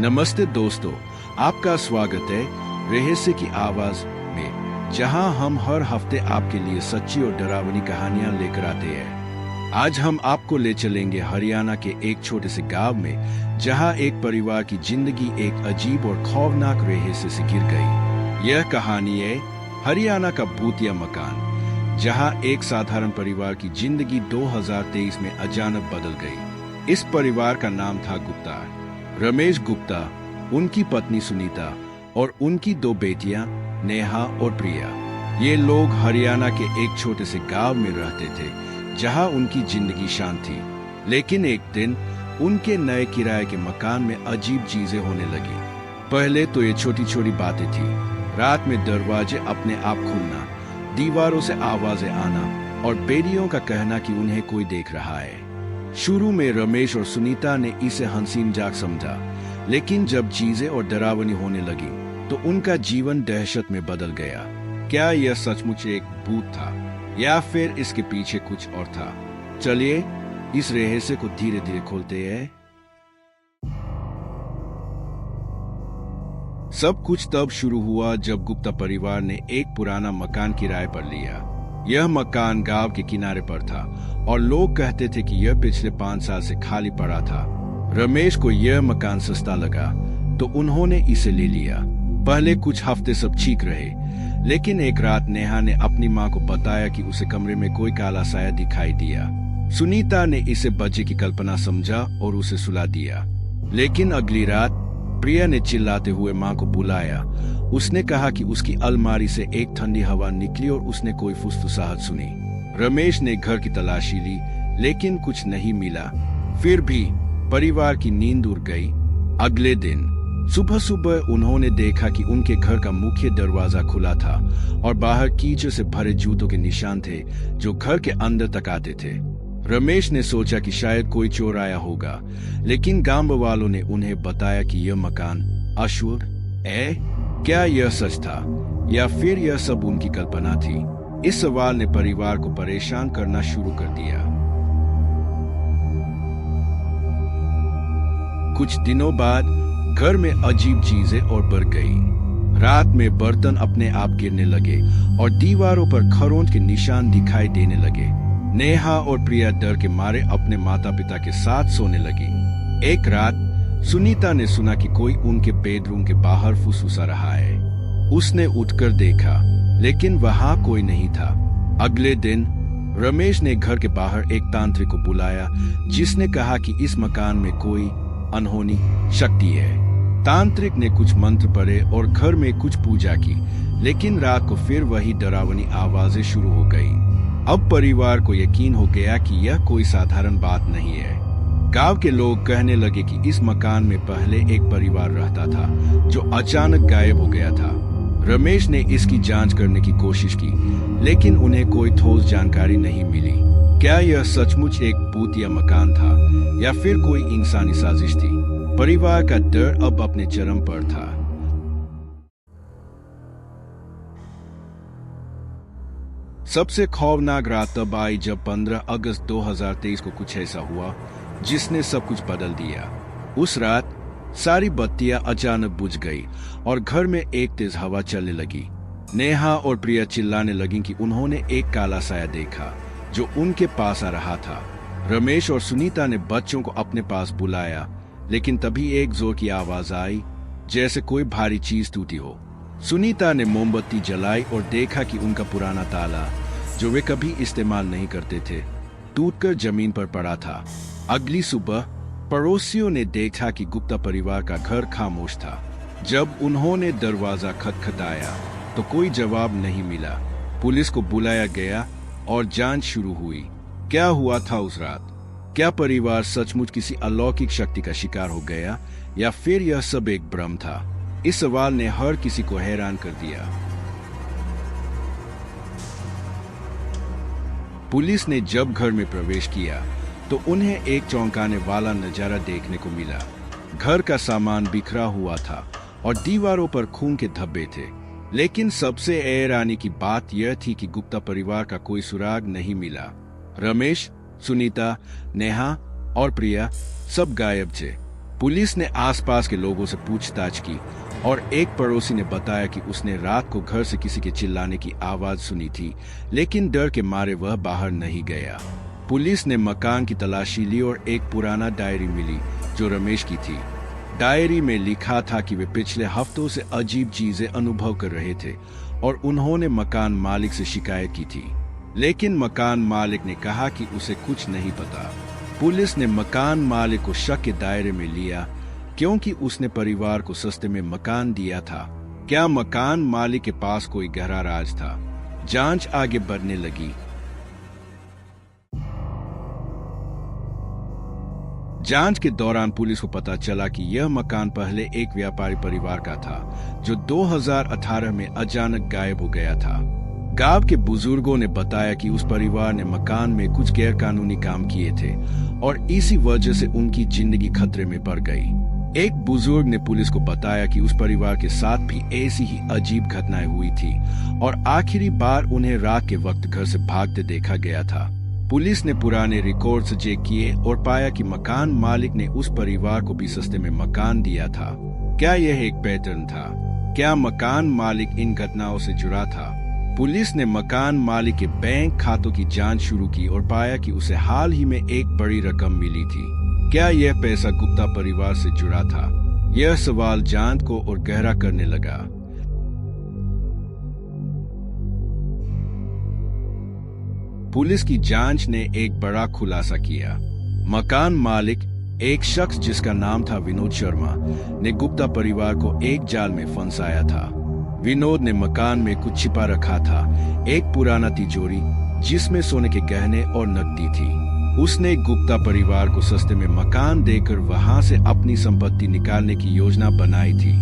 नमस्ते दोस्तों, आपका स्वागत है रहस्य की आवाज में, जहां हम हर हफ्ते आपके लिए सच्ची और डरावनी कहानियां लेकर आते हैं। आज हम आपको ले चलेंगे हरियाणा के एक छोटे से गांव में, जहां एक परिवार की जिंदगी एक अजीब और खौफनाक रहस्य से घिर गई। यह कहानी है हरियाणा का भूतिया मकान, जहां एक साधारण परिवार की जिंदगी 2023 में अचानक बदल गई। इस परिवार का नाम था गुप्ता। रमेश गुप्ता, उनकी पत्नी सुनीता और उनकी दो बेटियां नेहा और प्रिया। ये लोग हरियाणा के एक छोटे से गांव में रहते थे, जहां उनकी जिंदगी शांत थी। लेकिन एक दिन उनके नए किराए के मकान में अजीब चीजें होने लगी। पहले तो ये छोटी छोटी बातें थी। रात में दरवाजे अपने आप खुलना, दीवारों से आवाजें आना और बेटियों का कहना कि उन्हें कोई देख रहा है। शुरू में रमेश और सुनीता ने इसे हंसी मजाक समझा, लेकिन जब चीजें और डरावनी होने लगी तो उनका जीवन दहशत में बदल गया। क्या यह सचमुच एक भूत था या फिर इसके पीछे कुछ और था? चलिए इस रहस्य को धीरे धीरे खोलते हैं। सब कुछ तब शुरू हुआ जब गुप्ता परिवार ने एक पुराना मकान किराए पर लिया। यह मकान गांव के किनारे पर था और लोग कहते थे कि यह पिछले 5 साल से खाली पड़ा था। रमेश को यह मकान सस्ता लगा तो उन्होंने इसे ले लिया। पहले कुछ हफ्ते सब ठीक रहे, लेकिन एक रात नेहा ने अपनी मां को बताया कि उसे कमरे में कोई काला साया दिखाई दिया। सुनीता ने इसे बच्चे की कल्पना समझा और उसे सुला दिया। लेकिन अगली रात प्रिया ने चिल्लाते हुए मां को बुलाया। उसने कहा कि उसकी अलमारी से एक ठंडी हवा निकली और उसने कोई फुसफुसाहट सुनी। रमेश ने घर की तलाशी ली, लेकिन कुछ नहीं मिला। फिर भी परिवार की नींद उड़ गई। अगले दिन सुबह सुबह उन्होंने देखा कि उनके घर का मुख्य दरवाजा खुला था और बाहर कीचड़ से भरे जूतों के निशान थे जो घर के अंदर तक आते थे। रमेश ने सोचा कि शायद कोई चोर आया होगा, लेकिन गांव वालों ने उन्हें बताया कि यह मकान अशुभ है। क्या यह सच था या फिर यह सब उनकी कल्पना थी? इस सवाल ने परिवार को परेशान करना शुरू कर दिया। कुछ दिनों बाद घर में अजीब चीजें और बढ़ गई। रात में बर्तन अपने आप गिरने लगे और दीवारों पर खरोंच के निशान दिखाई देने लगे। नेहा और प्रिया डर के मारे अपने माता पिता के साथ सोने लगी। एक रात सुनीता ने सुना कि कोई उनके बेडरूम के बाहर फुसफुसा रहा है। उसने उठकर देखा, लेकिन वहां कोई नहीं था। अगले दिन रमेश ने घर के बाहर एक तांत्रिक को बुलाया, जिसने कहा कि इस मकान में कोई अनहोनी शक्ति है। तांत्रिक ने कुछ मंत्र पढ़े और घर में कुछ पूजा की, लेकिन रात को फिर वही डरावनी आवाजें शुरू हो गई। अब परिवार को यकीन हो गया कि यह कोई साधारण बात नहीं है। गांव के लोग कहने लगे कि इस मकान में पहले एक परिवार रहता था जो अचानक गायब हो गया था। रमेश ने इसकी जांच करने की कोशिश की, लेकिन उन्हें कोई ठोस जानकारी नहीं मिली। क्या यह सचमुच एक भूतिया मकान था या फिर कोई इंसानी साजिश थी? परिवार का डर अब अपने चरम पर था। सबसे खौफनाक रात तब आई जब 15 अगस्त 2023 को कुछ ऐसा हुआ जिसने सब कुछ बदल दिया। उस रात सारी बत्तियां अचानक बुझ गई और घर में एक तेज हवा चलने लगी। नेहा और प्रिया चिल्लाने लगी कि उन्होंने एक काला साया देखा जो उनके पास आ रहा था। रमेश और सुनीता ने बच्चों को अपने पास बुलाया, लेकिन तभी एक जोर की आवाज आई, जैसे कोई भारी चीज टूटी हो। सुनीता ने मोमबत्ती जलाई और देखा कि उनका पुराना ताला, जो वे कभी इस्तेमाल नहीं करते थे, टूटकर जमीन पर पड़ा था। अगली सुबह पड़ोसियों ने देखा कि गुप्ता परिवार का घर खामोश था। जब उन्होंने दरवाजा खटखटाया तो कोई जवाब नहीं मिला। पुलिस को बुलाया गया और जांच शुरू हुई। क्या हुआ था उस रात? क्या परिवार सचमुच किसी अलौकिक शक्ति का शिकार हो गया या फिर यह सब एक भ्रम था? इस सवाल ने हर किसी को हैरान कर दिया। पुलिस ने जब घर में प्रवेश किया तो उन्हें एक चौंकाने वाला नजारा देखने को मिला। घर का सामान बिखरा हुआ था और दीवारों पर खून के धब्बे थे। लेकिन सबसे हैरानी की बात यह थी कि गुप्ता परिवार का कोई सुराग नहीं मिला। रमेश, सुनीता, नेहा और प्रिया सब गायब थे। पुलिस ने आसपास के लोगों से पूछताछ की और एक पड़ोसी ने बताया कि उसने रात को घर से किसी के चिल्लाने की आवाज सुनी थी, लेकिन डर के मारे वह बाहर नहीं गया। पुलिस ने मकान की तलाशी ली और एक पुराना डायरी मिली जो रमेश की थी। डायरी में लिखा था कि वे पिछले हफ्तों से अजीब चीजें अनुभव कर रहे थे और उन्होंने मकान मालिक से शिकायत की थी, लेकिन मकान मालिक ने कहा कि उसे कुछ नहीं पता। पुलिस ने मकान मालिक को शक के दायरे में लिया क्योंकि उसने परिवार को सस्ते में मकान दिया था। क्या मकान मालिक के पास कोई गहरा राज था? जांच आगे बढ़ने लगी। जांच के दौरान पुलिस को पता चला कि यह मकान पहले एक व्यापारी परिवार का था जो 2018 में अचानक गायब हो गया था। गांव के बुजुर्गों ने बताया कि उस परिवार ने मकान में कुछ गैरकानूनी काम किए थे और इसी वजह से उनकी जिंदगी खतरे में पड़ गई। एक बुजुर्ग ने पुलिस को बताया कि उस परिवार के साथ भी ऐसी ही अजीब घटनाएं हुई थी और आखिरी बार उन्हें रात के वक्त घर से भागते देखा गया था। पुलिस ने पुराने रिकॉर्ड्स चेक किए और पाया कि मकान मालिक ने उस परिवार को भी सस्ते में मकान दिया था। क्या यह एक पैटर्न था? क्या मकान मालिक इन घटनाओं से जुड़ा था? पुलिस ने मकान मालिक के बैंक खातों की जांच शुरू की और पाया कि उसे हाल ही में एक बड़ी रकम मिली थी। क्या यह पैसा गुप्ता परिवार से जुड़ा था? यह सवाल जांच को और गहरा करने लगा। पुलिस की जांच ने एक बड़ा खुलासा किया। मकान मालिक, एक शख्स जिसका नाम था विनोद शर्मा, ने गुप्ता परिवार को एक जाल में फंसाया था। विनोद ने मकान में कुछ छिपा रखा था, एक पुराना तिजोरी जिसमें सोने के गहने और नकदी थी। उसने गुप्ता परिवार को सस्ते में मकान देकर वहां से अपनी संपत्ति निकालने की योजना बनाई थी।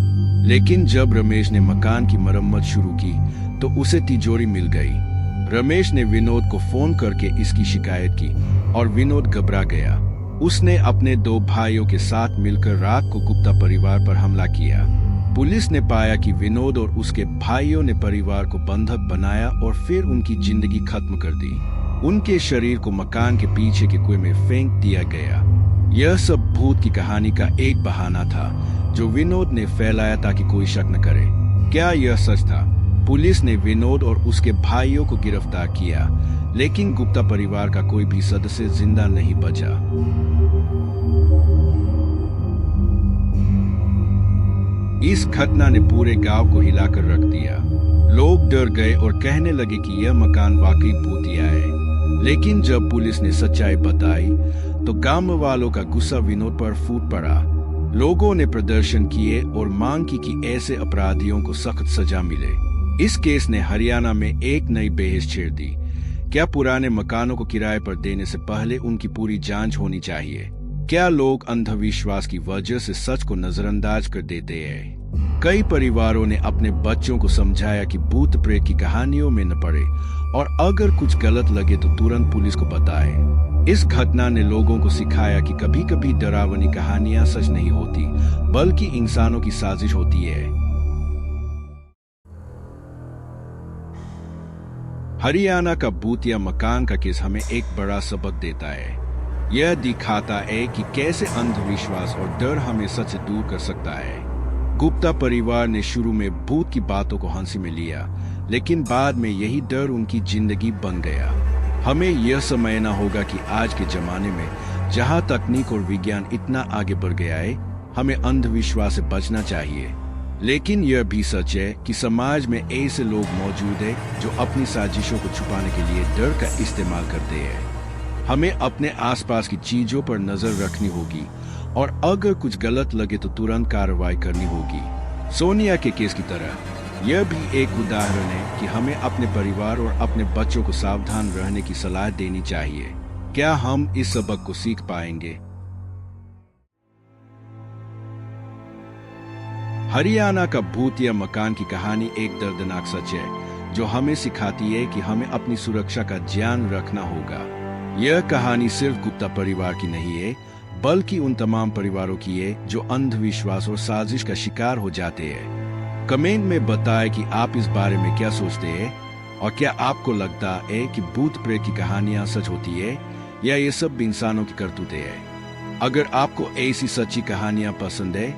लेकिन जब रमेश ने मकान की मरम्मत शुरू की तो उसे तिजोरी मिल गई। रमेश ने विनोद को फोन करके इसकी शिकायत की और विनोद घबरा गया। उसने अपने 2 भाइयों के साथ मिलकर रात को गुप्ता परिवार पर हमला किया। पुलिस ने पाया कि विनोद और उसके भाइयों ने परिवार को बंधक बनाया और फिर उनकी जिंदगी खत्म कर दी। उनके शरीर को मकान के पीछे के कुएं में फेंक दिया गया। यह सब भूत की कहानी का एक बहाना था जो विनोद ने फैलाया ताकि कोई शक न करे। क्या यह सच था? पुलिस ने विनोद और उसके भाइयों को गिरफ्तार किया, लेकिन गुप्ता परिवार का कोई भी सदस्य जिंदा नहीं बचा। इस घटना ने पूरे गांव को हिलाकर रख दिया। लोग डर गए और कहने लगे कि यह मकान वाकई भूतिया है। लेकिन जब पुलिस ने सच्चाई बताई तो गांव वालों का गुस्सा विनोद पर फूट पड़ा। लोगों ने प्रदर्शन किए और मांग की कि ऐसे अपराधियों को सख्त सजा मिले। इस केस ने हरियाणा में एक नई बहस छेड़ दी। क्या पुराने मकानों को किराए पर देने से पहले उनकी पूरी जांच होनी चाहिए? क्या लोग अंधविश्वास की वजह से सच को नजरअंदाज कर देते हैं? कई परिवारों ने अपने बच्चों को समझाया कि भूत प्रेत की कहानियों में न पड़े और अगर कुछ गलत लगे तो तुरंत पुलिस को बताएं। इस घटना ने लोगों को सिखाया कि कभी कभी डरावनी कहानियां सच नहीं होती, बल्कि इंसानों की साजिश होती है। हरियाणा का भूतिया मकान का केस हमें एक बड़ा सबक देता है। यह दिखाता है कि कैसे अंधविश्वास और डर हमें सच से दूर कर सकता है। गुप्ता परिवार ने शुरू में भूत की बातों को हंसी में लिया, लेकिन बाद में यही डर उनकी जिंदगी बन गया। हमें यह समझना होगा कि आज के जमाने में जहां तकनीक और विज्ञान इतना आगे बढ़ गया है, हमें अंधविश्वास से बचना चाहिए। लेकिन यह भी सच है कि समाज में ऐसे लोग मौजूद हैं जो अपनी साजिशों को छुपाने के लिए डर का इस्तेमाल करते हैं। हमें अपने आसपास की चीजों पर नजर रखनी होगी और अगर कुछ गलत लगे तो तुरंत कार्रवाई करनी होगी। सोनिया के केस की तरह यह भी एक उदाहरण है कि हमें अपने परिवार और अपने बच्चों को सावधान रहने की सलाह देनी चाहिए। क्या हम इस सबक को सीख पाएंगे? हरियाणा का भूतिया मकान की कहानी एक दर्दनाक सच है जो हमें सिखाती है कि हमें अपनी सुरक्षा का ध्यान रखना होगा। यह कहानी सिर्फ गुप्ता परिवार की नहीं है, बल्कि उन तमाम परिवारों की है जो अंधविश्वास और साजिश का शिकार हो जाते हैं। कमेंट में बताएं कि आप इस बारे में क्या सोचते हैं और क्या आपको लगता है कि भूत प्रेत की कहानियां सच होती है या ये सब इंसानों की करतूतें हैं। अगर आपको ऐसी सच्ची कहानियां पसंद है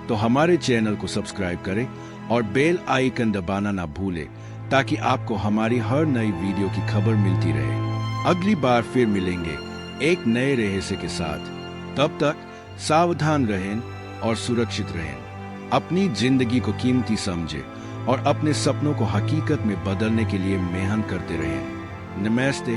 तो हमारे चैनल को सब्सक्राइब करें और बेल आइकन दबाना ना भूलें ताकि आपको हमारी हर नई वीडियो की खबर मिलती रहे। अगली बार फिर मिलेंगे एक नए रहस्य के साथ। तब तक सावधान रहें और सुरक्षित रहें। अपनी जिंदगी को कीमती समझें और अपने सपनों को हकीकत में बदलने के लिए मेहनत करते रहें। नमस्ते।